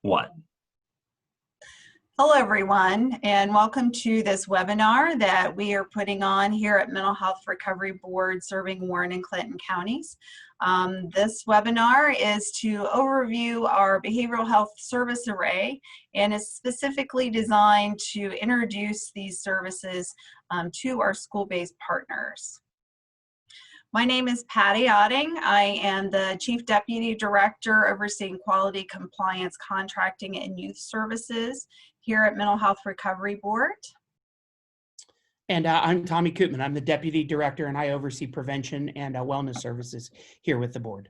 1. Hello, everyone, and welcome to this webinar that we are putting on here at Mental Health Recovery Board serving Warren and Clinton counties. This webinar is to overview our behavioral health service array and is specifically designed to introduce these services to our school-based partners. My name is Patti Ahting. I am the Chief Deputy Director overseeing Quality, Compliance, Contracting, and Youth Services here at Mental Health Recovery Board. And I'm Tommy Koopman. I'm the Deputy Director and I oversee prevention and wellness services here with the board.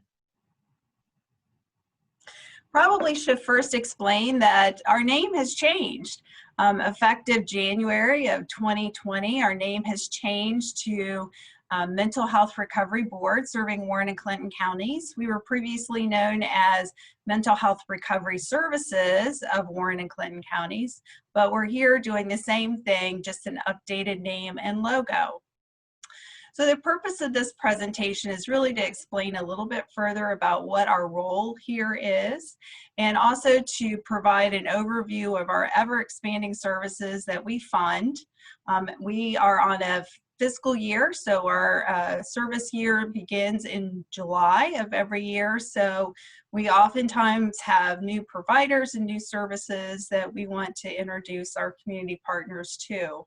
Probably should first explain that our name has changed. Effective January of 2020, our name has changed to Mental Health Recovery Board serving Warren and Clinton counties. We were previously known as Mental Health Recovery Services of Warren and Clinton counties, but we're here doing the same thing, just an updated name and logo. So the purpose of this presentation is really to explain a little bit further about what our role here is, and also to provide an overview of our ever-expanding services that we fund. We are on a fiscal year, so our service year begins in July of every year, so we oftentimes have new providers and new services that we want to introduce our community partners to.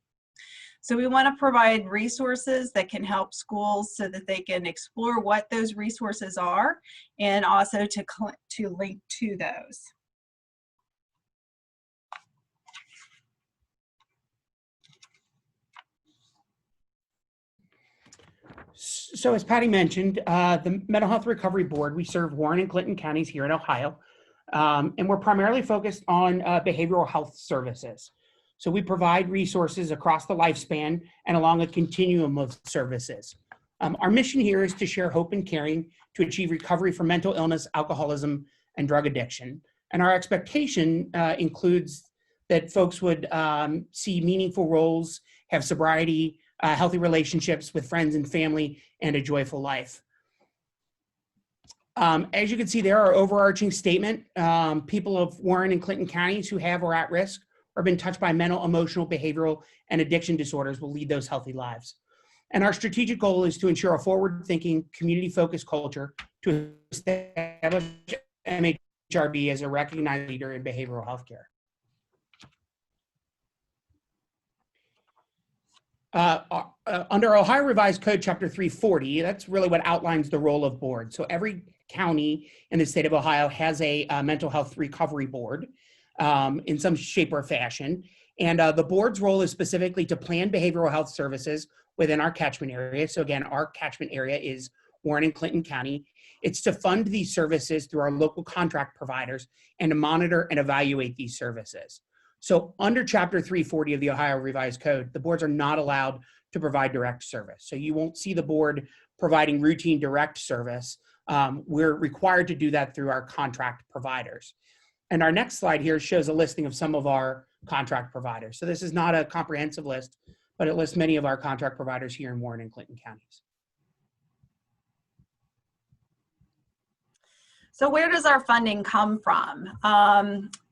So we want to provide resources that can help schools so that they can explore what those resources are and also to link to those. So as Patti mentioned, the Mental Health Recovery Board, we serve Warren and Clinton counties here in Ohio, and we're primarily focused on behavioral health services. So we provide resources across the lifespan and along a continuum of services. Our mission here is to share hope and caring to achieve recovery from mental illness, alcoholism, and drug addiction. And our expectation includes that folks would see meaningful roles, have sobriety, healthy relationships with friends and family, and a joyful life. As you can see there, our overarching statement, people of Warren and Clinton counties who have or at risk or been touched by mental, emotional, behavioral, and addiction disorders will lead those healthy lives. And our strategic goal is to ensure a forward-thinking, community-focused culture to establish MHRB as a recognized leader in behavioral health care. Under Ohio Revised Code Chapter 340, that's really what outlines the role of board. So every county in the state of Ohio has a mental health recovery board in some shape or fashion. And the board's role is specifically to plan behavioral health services within our catchment area. So again, our catchment area is Warren and Clinton County. It's to fund these services through our local contract providers and to monitor and evaluate these services. So under Chapter 340 of the Ohio Revised Code, the boards are not allowed to provide direct service. So you won't see the board providing routine direct service. We're required to do that through our contract providers. And our next slide here shows a listing of some of our contract providers. So this is not a comprehensive list, but it lists many of our contract providers here in Warren and Clinton counties. So where does our funding come from?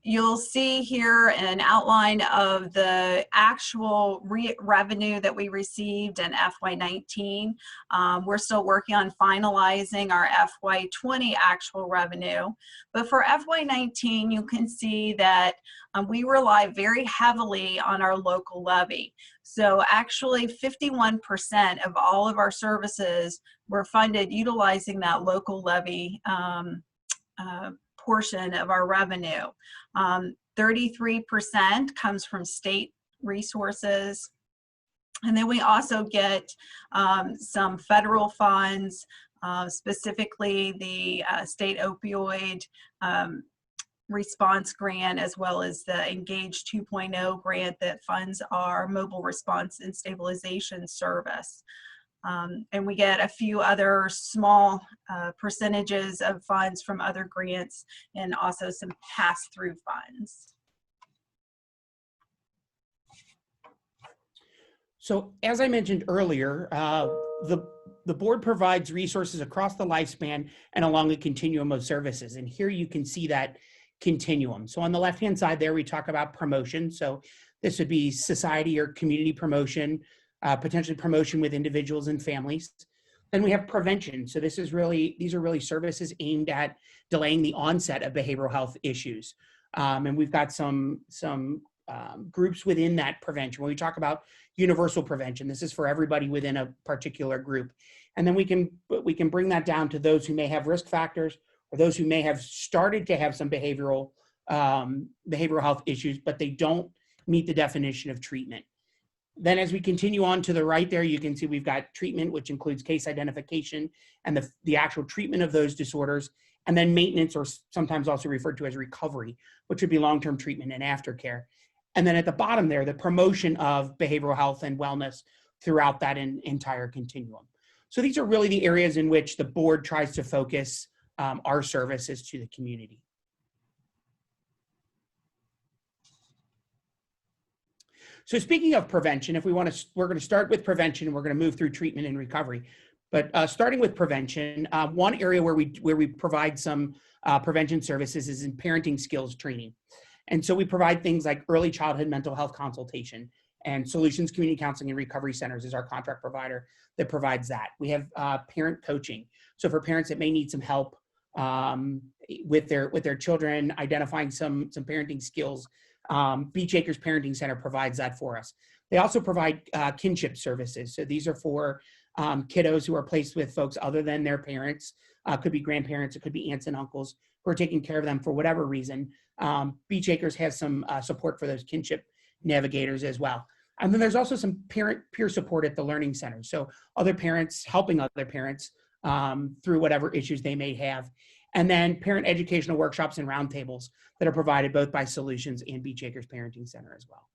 You'll see here an outline of the actual revenue that we received in FY19. We're still working on finalizing our FY20 actual revenue. But for FY19, you can see that we rely very heavily on our local levy. So actually 51% of all of our services were funded utilizing that local levy portion of our revenue. 33% comes from state resources. And then we also get some federal funds, specifically the state opioid response grant, as well as the Engage 2.0 grant that funds our mobile response and stabilization service. And we get a few other small percentages of funds from other grants and also some pass-through funds. So as I mentioned earlier, the board provides resources across the lifespan and along a continuum of services. And here you can see that continuum. So on the left-hand side there, we talk about promotion. So this would be society or community promotion, potentially promotion with individuals and families. Then we have prevention. So these are really services aimed at delaying the onset of behavioral health issues. And we've got some groups within that prevention. When we talk about universal prevention, this is for everybody within a particular group. And then we can bring that down to those who may have risk factors or those who may have started to have some behavioral health issues, but they don't meet the definition of treatment. Then as we continue on to the right there, you can see we've got treatment, which includes case identification and the actual treatment of those disorders, and then maintenance, or sometimes also referred to as recovery, which would be long-term treatment and aftercare. And then at the bottom there, the promotion of behavioral health and wellness throughout that entire continuum. So these are really the areas in which the board tries to focus our services to the community. So speaking of prevention, we're going to start with prevention and we're going to move through treatment and recovery. But starting with prevention, one area where we provide some prevention services is in parenting skills training. And so we provide things like early childhood mental health consultation, and Solutions Community Counseling and Recovery Centers is our contract provider that provides that. We have parent coaching. So for parents that may need some help with their children, identifying some parenting skills, Beach Acres Parenting Center provides that for us. They also provide kinship services. So these are for kiddos who are placed with folks other than their parents. Could be grandparents, it could be aunts and uncles who are taking care of them for whatever reason. Beach Acres has some support for those kinship navigators as well. And then there's also some peer support at the learning center. So other parents helping other parents through whatever issues they may have. And then parent educational workshops and roundtables that are provided both by Solutions and Beach Acres Parenting Center as well.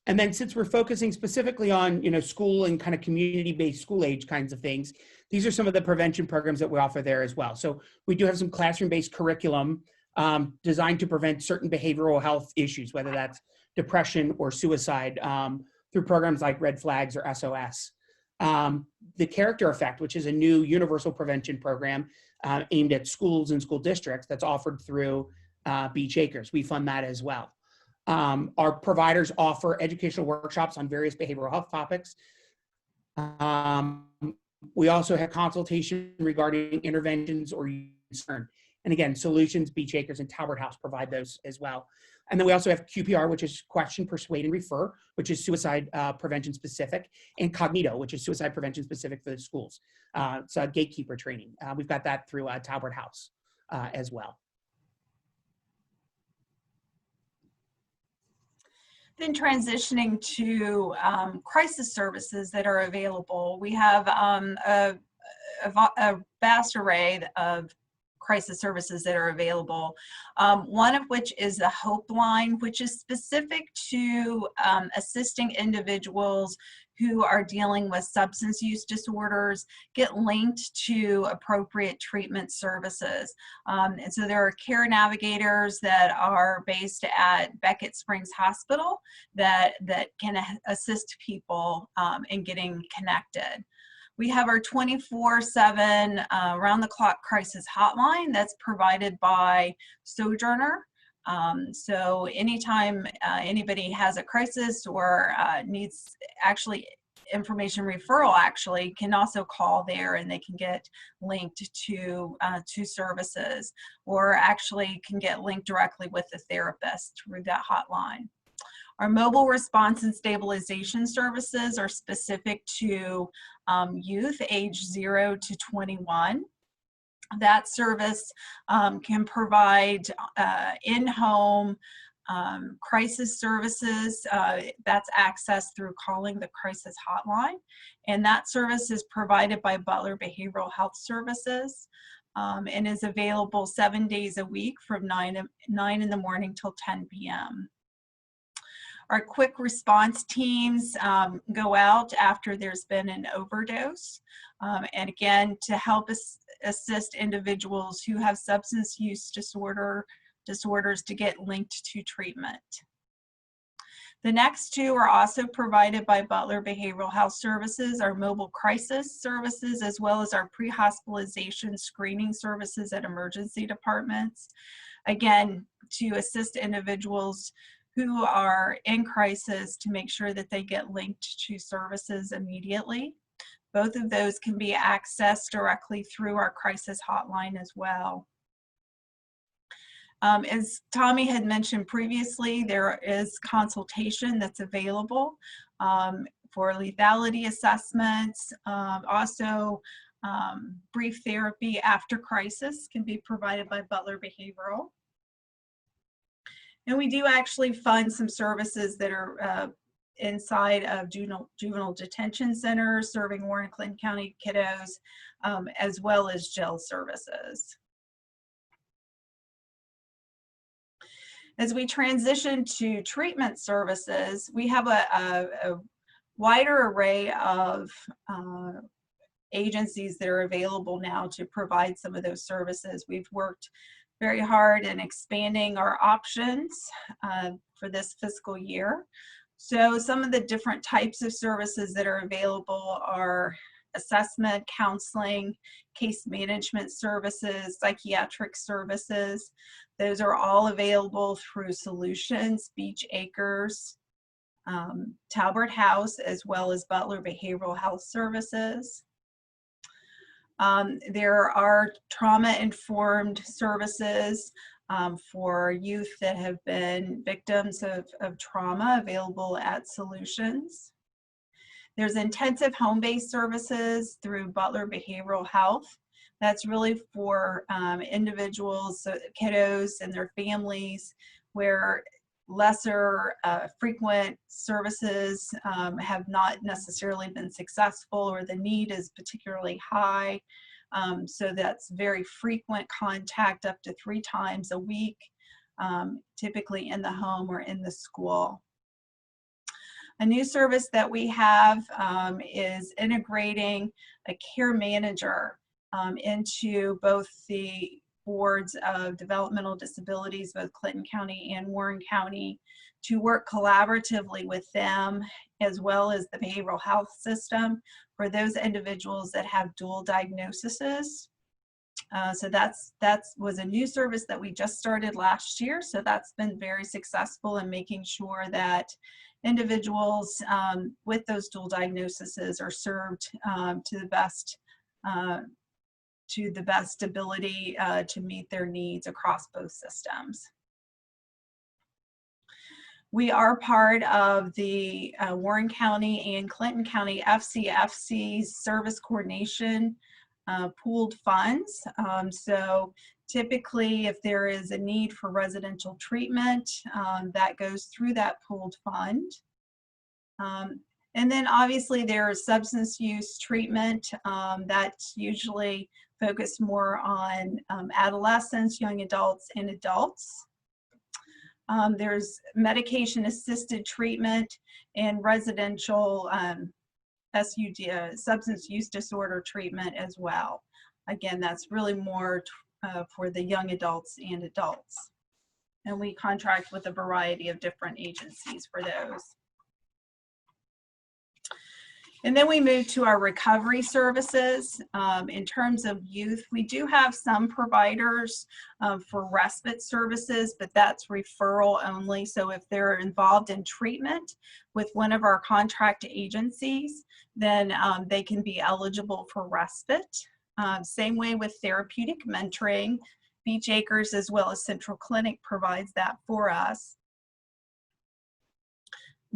And then since we're focusing specifically on, school and kind of community-based school age kinds of things, these are some of the prevention programs that we offer there as well. So we do have some classroom-based curriculum designed to prevent certain behavioral health issues, whether that's depression or suicide, through programs like Red Flags or SOS. The Character Effect, which is a new universal prevention program aimed at schools and school districts that's offered through Beach Acres. We fund that as well. Our providers offer educational workshops on various behavioral health topics. We also have consultation regarding interventions or concern. And again, Solutions, Beach Acres, and Talbert House provide those as well. And then we also have QPR, which is Question, Persuade, and Refer, which is suicide prevention specific, and Cognito, which is suicide prevention specific for the schools. It's gatekeeper training. We've got that through Talbert House as well. Then transitioning to crisis services that are available, we have a vast array of crisis services that are available. One of which is the Hope Line, which is specific to assisting individuals who are dealing with substance use disorders get linked to appropriate treatment services. And so there are care navigators that are based at Beckett Springs Hospital that can assist people in getting connected. We have our 24/7 round-the-clock crisis hotline that's provided by Sojourner. So anytime anybody has a crisis or needs information referral, can also call there and they can get linked to services, or actually can get linked directly with the therapist through that hotline. Our mobile response and stabilization services are specific to youth age 0 to 21. That service can provide in-home crisis services. That's accessed through calling the crisis hotline. And that service is provided by Butler Behavioral Health Services and is available 7 days a week from 9 in the morning till 10 p.m. Our quick response teams go out after there's been an overdose, and again, to help assist individuals who have substance use disorders to get linked to treatment. The next two are also provided by Butler Behavioral Health Services, our mobile crisis services, as well as our pre-hospitalization screening services at emergency departments. Again, to assist individuals who are in crisis to make sure that they get linked to services immediately. Both of those can be accessed directly through our crisis hotline as well. As Tommy had mentioned previously, there is consultation that's available for lethality assessments. Also, brief therapy after crisis can be provided by Butler Behavioral. And we do actually fund some services that are inside of juvenile detention centers serving Warren and Clinton County kiddos, as well as jail services. As we transition to treatment services, we have a wider array of agencies that are available now to provide some of those services. We've worked very hard in expanding our options for this fiscal year. So some of the different types of services that are available are assessment, counseling, case management services, psychiatric services. Those are all available through Solutions, Beach Acres, Talbert House, as well as Butler Behavioral Health Services. There are trauma-informed services for youth that have been victims of trauma available at Solutions. There's intensive home-based services through Butler Behavioral Health. That's really for individuals, kiddos and their families, where lesser frequent services have not necessarily been successful, or the need is particularly high. So that's very frequent contact, up to 3 times a week, typically in the home or in the school. A new service that we have is integrating a care manager into both the boards of developmental disabilities, both Clinton County and Warren County, to work collaboratively with them, as well as the behavioral health system for those individuals that have dual diagnoses. So that was a new service that we just started last year. So that's been very successful in making sure that individuals with those dual diagnoses are served to the best ability to meet their needs across both systems. We are part of the Warren County and Clinton County FCFC's service coordination pooled funds. So typically, if there is a need for residential treatment, that goes through that pooled fund. And then obviously there is substance use treatment that's usually focused more on adolescents, young adults, and adults. There's medication assisted treatment and residential SUD, substance use disorder treatment as well. Again, that's really more for the young adults and adults. And we contract with a variety of different agencies for those. And then we move to our recovery services. In terms of youth, we do have some providers for respite services, but that's referral only. So if they're involved in treatment with one of our contract agencies, then they can be eligible for respite. Same way with therapeutic mentoring. Beach Acres as well as Central Clinic provides that for us.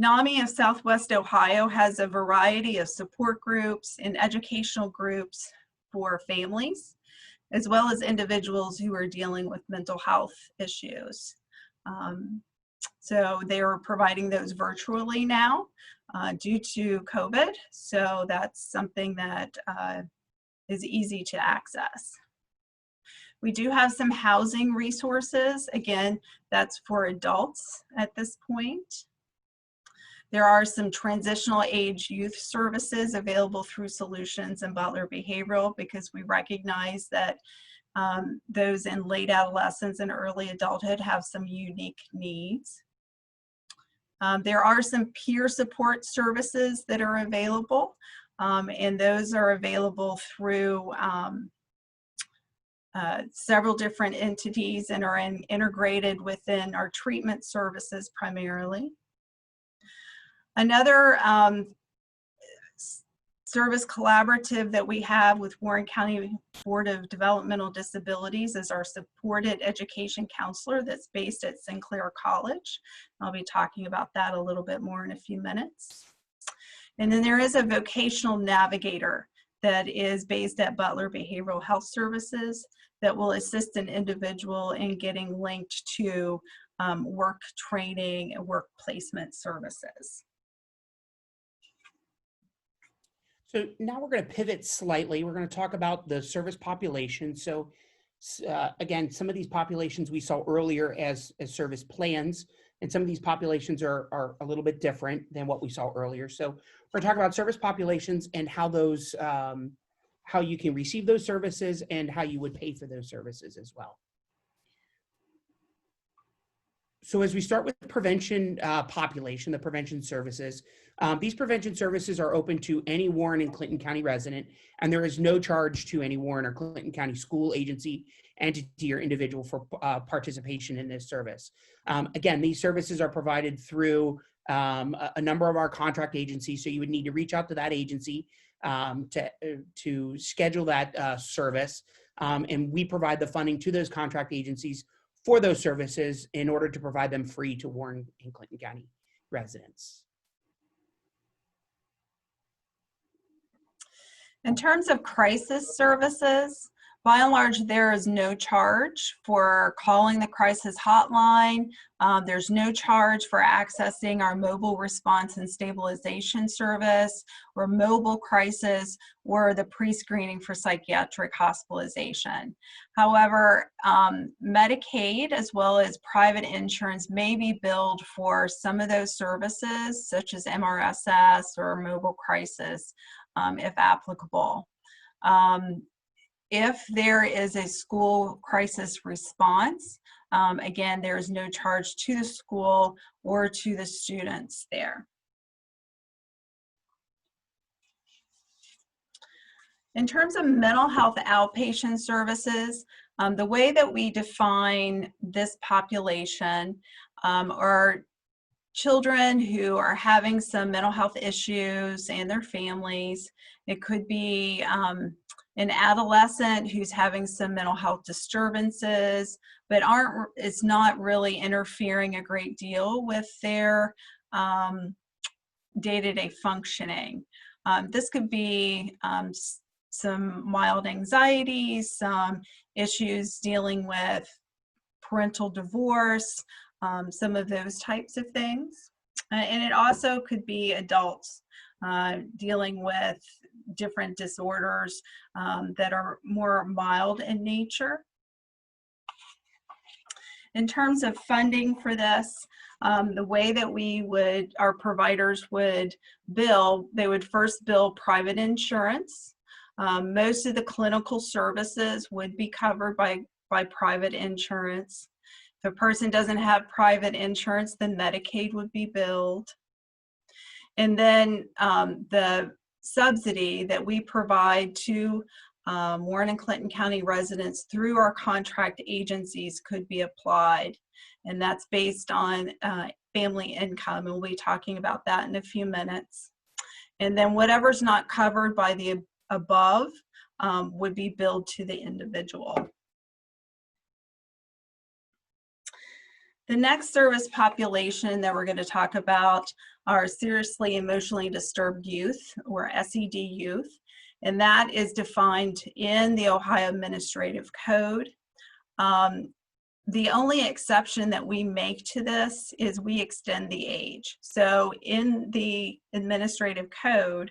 NAMI of Southwest Ohio has a variety of support groups and educational groups for families, as well as individuals who are dealing with mental health issues. So they are providing those virtually now due to COVID. So that's something that is easy to access. We do have some housing resources. Again, that's for adults at this point. There are some transitional age youth services available through Solutions and Butler Behavioral, because we recognize that those in late adolescence and early adulthood have some unique needs. There are some peer support services that are available, and those are available through several different entities and are integrated within our treatment services primarily. Another service collaborative that we have with Warren County Board of Developmental Disabilities is our supported education counselor that's based at Sinclair College. I'll be talking about that a little bit more in a few minutes. And then there is a vocational navigator that is based at Butler Behavioral Health Services that will assist an individual in getting linked to work training and work placement services. So now we're going to pivot slightly. We're going to talk about the service population. So again, some of these populations we saw earlier as service plans, and some of these populations are a little bit different than what we saw earlier. So we're going to talk about service populations and how those, how you can receive those services and how you would pay for those services as well. So as we start with prevention population, the prevention services, these prevention services are open to any Warren and Clinton County resident, and there is no charge to any Warren or Clinton County school, agency, entity, or individual for participation in this service. Again, these services are provided through a number of our contract agencies, so you would need to reach out to that agency to schedule that service, and we provide the funding to those contract agencies for those services in order to provide them free to Warren and Clinton County residents. In terms of crisis services, by and large, there is no charge for calling the crisis hotline. There's no charge for accessing our mobile response and stabilization service, or mobile crisis, or the pre-screening for psychiatric hospitalization. However, Medicaid as well as private insurance may be billed for some of those services, such as MRSS or mobile crisis, if applicable. If there is a school crisis response, again, there is no charge to the school or to the students there. In terms of mental health outpatient services, the way that we define this population are children who are having some mental health issues and their families. It could be an adolescent who's having some mental health disturbances, but it's not really interfering a great deal with their day-to-day functioning. This could be some mild anxiety, some issues dealing with parental divorce, some of those types of things. And it also could be adults dealing with different disorders that are more mild in nature. In terms of funding for this, the way that our providers would bill, they would first bill private insurance. Most of the clinical services would be covered by private insurance. If a person doesn't have private insurance, then Medicaid would be billed. And then the subsidy that we provide to Warren and Clinton County residents through our contract agencies could be applied. And that's based on family income, and we'll be talking about that in a few minutes. And then whatever's not covered by the above would be billed to the individual. The next service population that we're going to talk about are seriously emotionally disturbed youth, or SED youth, and that is defined in the Ohio Administrative Code. The only exception that we make to this is we extend the age. So in the Administrative Code,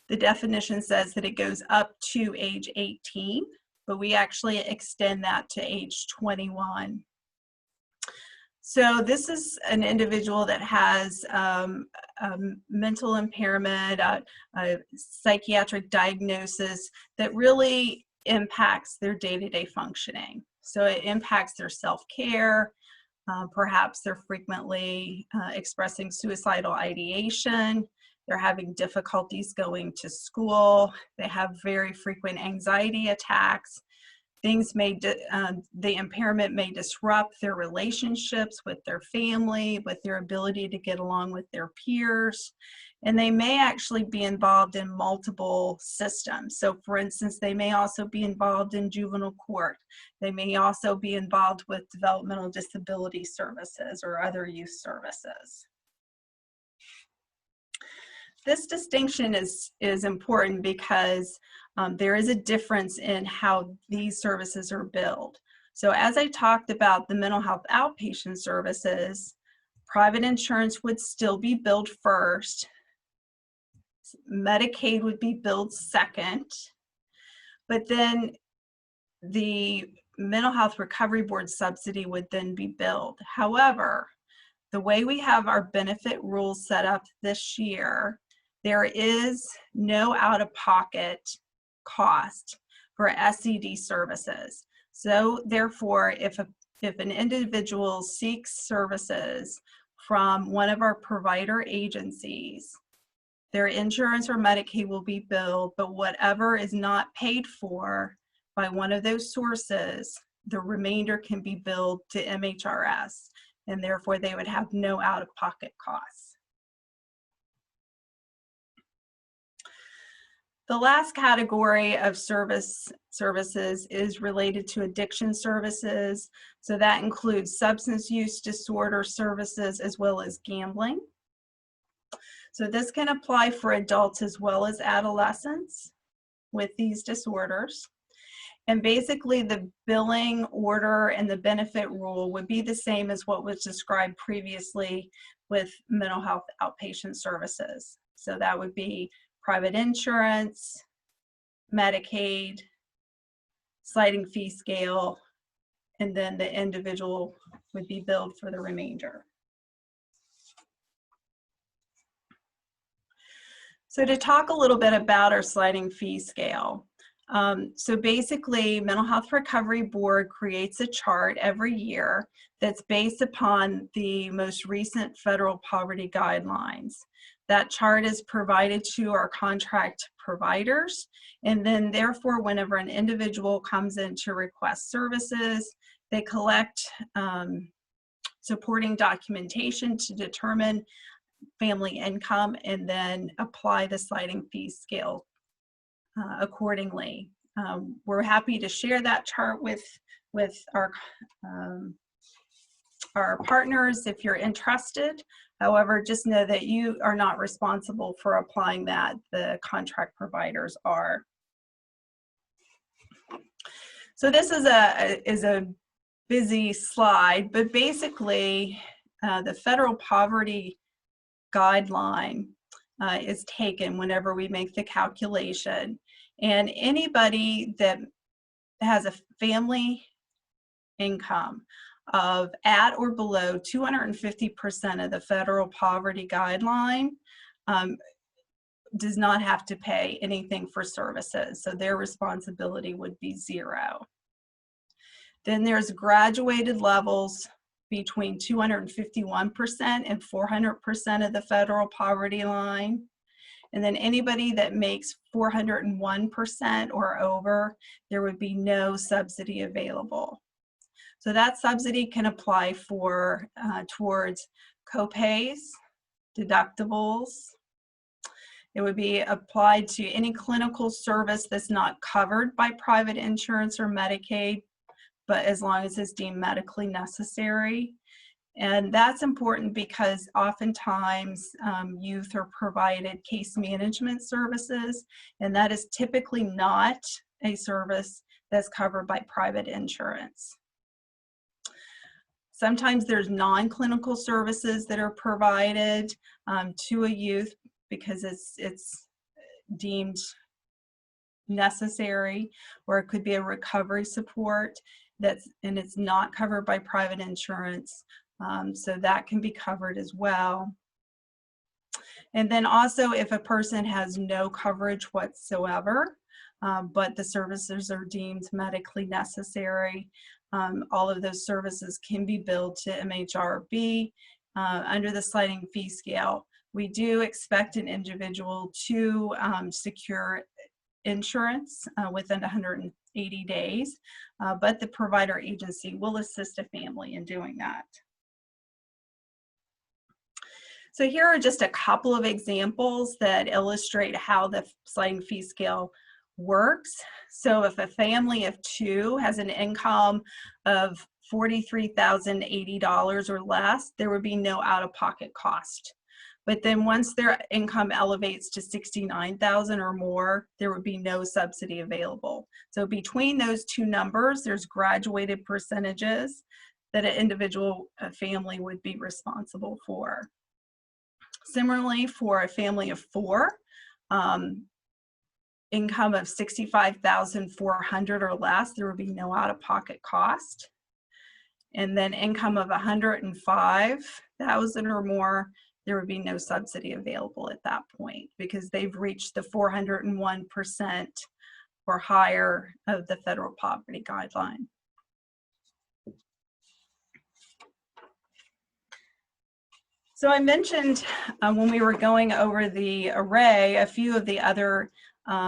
the definition says that it goes up to age 18, but we actually extend that to age 21. So this is an individual that has a mental impairment, a psychiatric diagnosis that really impacts their day-to-day functioning. So it impacts their self-care, Perhaps they're frequently expressing suicidal ideation. They're having difficulties going to school. They have very frequent anxiety attacks. The impairment may disrupt their relationships with their family, with their ability to get along with their peers, and they may actually be involved in multiple systems. So for instance, they may also be involved in juvenile court. They may also be involved with developmental disability services or other youth services. This distinction is important because there is a difference in how these services are billed. So as I talked about the mental health outpatient services, private insurance would still be billed first. Medicaid would be billed second, but then the mental health recovery board subsidy would then be billed. However, the way we have our benefit rules set up this year, there is no out-of-pocket cost for SED services. So therefore, if an individual seeks services from one of our provider agencies, their insurance or Medicaid will be billed, but whatever is not paid for by one of those sources, the remainder can be billed to MHRS, and therefore they would have no out-of-pocket costs. The last category of services is related to addiction services. So that includes substance use disorder services as well as gambling. So this can apply for adults as well as adolescents with these disorders. And basically the billing order and the benefit rule would be the same as what was described previously with mental health outpatient services. So that would be private insurance, Medicaid, sliding fee scale, and then the individual would be billed for the remainder. So to talk a little bit about our sliding fee scale. So basically, Mental Health Recovery Board creates a chart every year that's based upon the most recent federal poverty guidelines. That chart is provided to our contract providers, and then therefore whenever an individual comes in to request services, they collect supporting documentation to determine family income and then apply the sliding fee scale accordingly. We're happy to share that chart with our partners if you're interested. However, just know that you are not responsible for applying that. The contract providers are. So this is a busy slide, but basically the federal poverty guideline is taken whenever we make the calculation. And anybody that has a family income of at or below 250% of the federal poverty guideline does not have to pay anything for services. So their responsibility would be zero. Then there's graduated levels between 251% and 400% of the federal poverty line. And then anybody that makes 401% or over, there would be no subsidy available. So that subsidy can apply for towards copays, deductibles. It would be applied to any clinical service that's not covered by private insurance or Medicaid, but as long as it's deemed medically necessary. And that's important because oftentimes youth are provided case management services, and that is typically not a service that's covered by private insurance. Sometimes there's non-clinical services that are provided to a youth because it's deemed necessary, or it could be a recovery support and it's not covered by private insurance. So that can be covered as well. And then also if a person has no coverage whatsoever, but the services are deemed medically necessary, all of those services can be billed to MHRB under the sliding fee scale. We do expect an individual to secure insurance within 180 days, but the provider agency will assist a family in doing that. So here are just a couple of examples that illustrate how the sliding fee scale works. So if a family of two has an income of $43,080 or less, there would be no out-of-pocket cost. But then once their income elevates to $69,000 or more, there would be no subsidy available. So between those two numbers, there's graduated percentages that an individual family would be responsible for. Similarly, for a family of four, income of $65,400 or less, there would be no out-of-pocket cost. And then income of $105,000 or more, there would be no subsidy available at that point because they've reached the 401% or higher of the federal poverty guideline. So I mentioned when we were going over the array, a few of the other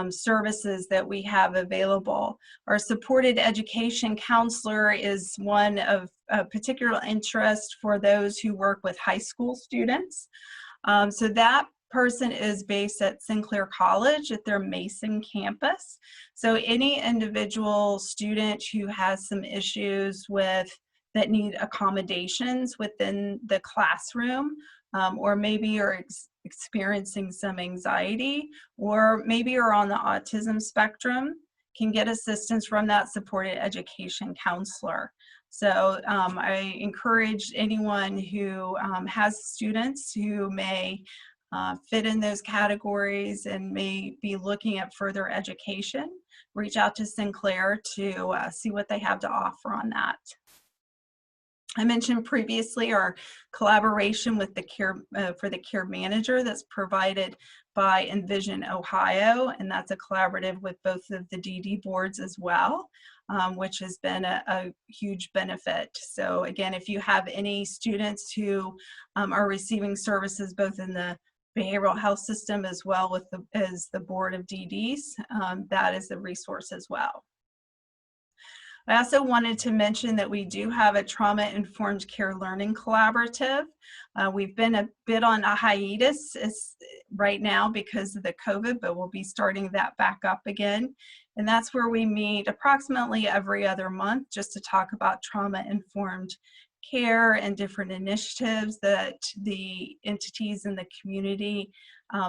services that we have available. Our supported education counselor is one of particular interest for those who work with high school students. So that person is based at Sinclair College at their Mason campus. So any individual student who has some issues that need accommodations within the classroom, or maybe you're experiencing some anxiety, or maybe you're on the autism spectrum, can get assistance from that supported education counselor. So I encourage anyone who has students who may fit in those categories and may be looking at further education, reach out to Sinclair to see what they have to offer on that. I mentioned previously our collaboration with the care for the care manager that's provided by Envision Ohio, and that's a collaborative with both of the DD boards as well, which has been a huge benefit. So again, if you have any students who are receiving services both in the behavioral health system as well as the board of DDs, that is a resource as well. I also wanted to mention that we do have a trauma-informed care learning collaborative. We've been a bit on a hiatus right now because of the COVID, but we'll be starting that back up again. And that's where we meet approximately every other month just to talk about trauma-informed care and different initiatives that the entities in the community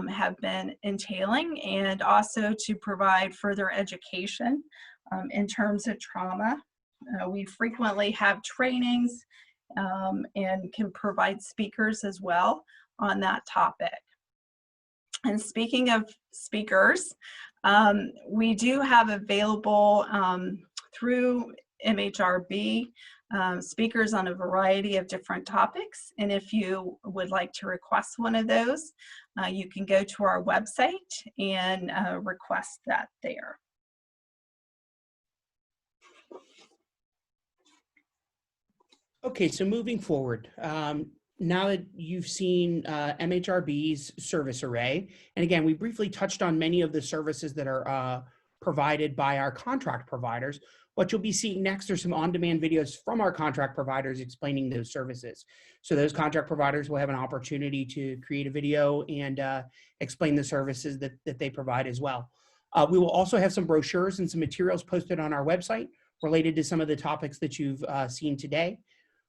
have been entailing, and also to provide further education in terms of trauma. We frequently have trainings and can provide speakers as well on that topic. And speaking of speakers, we do have available through MHRB speakers on a variety of different topics. And if you would like to request one of those, you can go to our website and request that there. Okay, so moving forward, now that you've seen MHRB's service array, and again, we briefly touched on many of the services that are provided by our contract providers. What you'll be seeing next are some on-demand videos from our contract providers explaining those services. So those contract providers will have an opportunity to create a video and explain the services that they provide as well. We will also have some brochures and some materials posted on our website related to some of the topics that you've seen today.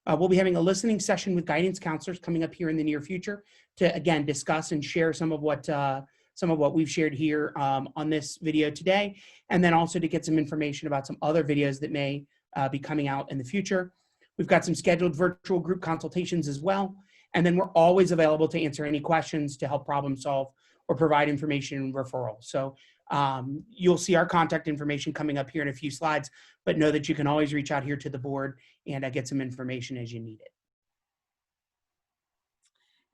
We'll be having a listening session with guidance counselors coming up here in the near future to, again, discuss and share some of what we've shared here on this video today, and then also to get some information about some other videos that may be coming out in the future. We've got some scheduled virtual group consultations as well, and then we're always available to answer any questions, to help problem solve, or provide information and referral. So you'll see our contact information coming up here in a few slides, but know that you can always reach out here to the board and get some information as you need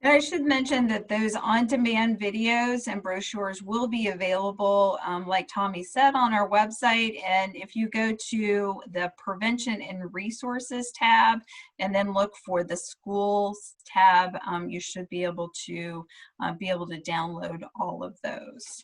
it. And I should mention that those on-demand videos and brochures will be available, like Tommy said, on our website. And if you go to the Prevention and Resources tab and then look for the Schools tab, you should be able to download all of those.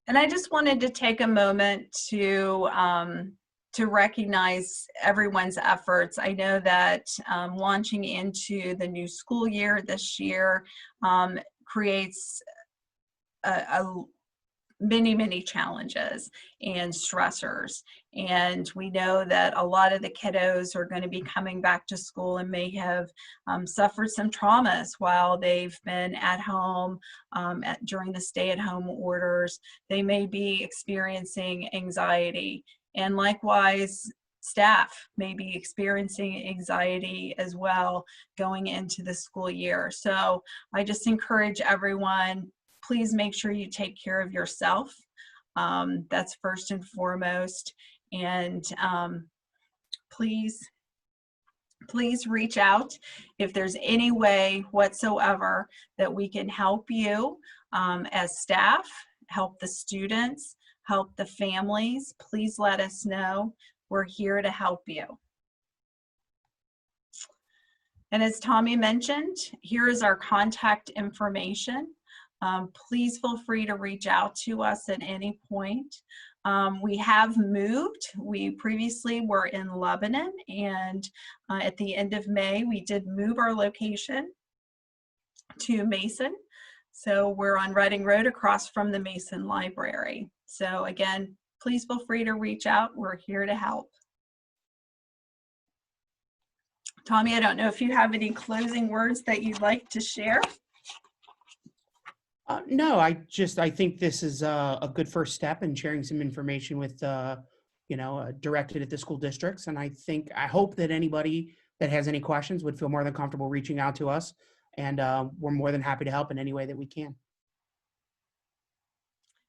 And I just wanted to take a moment to recognize everyone's efforts. I know that launching into the new school year this year creates many challenges and stressors. And we know that a lot of the kiddos are going to be coming back to school and may have suffered some traumas while they've been at home during the stay-at-home orders. They may be experiencing anxiety. And likewise, staff may be experiencing anxiety as well going into the school year. So I just encourage everyone, please make sure you take care of yourself. That's first and foremost. And please reach out if there's any way whatsoever that we can help you as staff, help the students, help the families. Please let us know. We're here to help you. And as Tommy mentioned, here is our contact information. Please feel free to reach out to us at any point. We have moved. We previously were in Lebanon, and at the end of May, we did move our location to Mason. So we're on Reading Road across from the Mason Library. So again, please feel free to reach out. We're here to help. Tommy, I don't know if you have any closing words that you'd like to share. No, I think this is a good first step in sharing some information with, directed at the school districts. And I hope that anybody that has any questions would feel more than comfortable reaching out to us. And we're more than happy to help in any way that we can.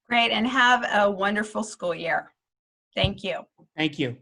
Great, and have a wonderful school year. Thank you. Thank you.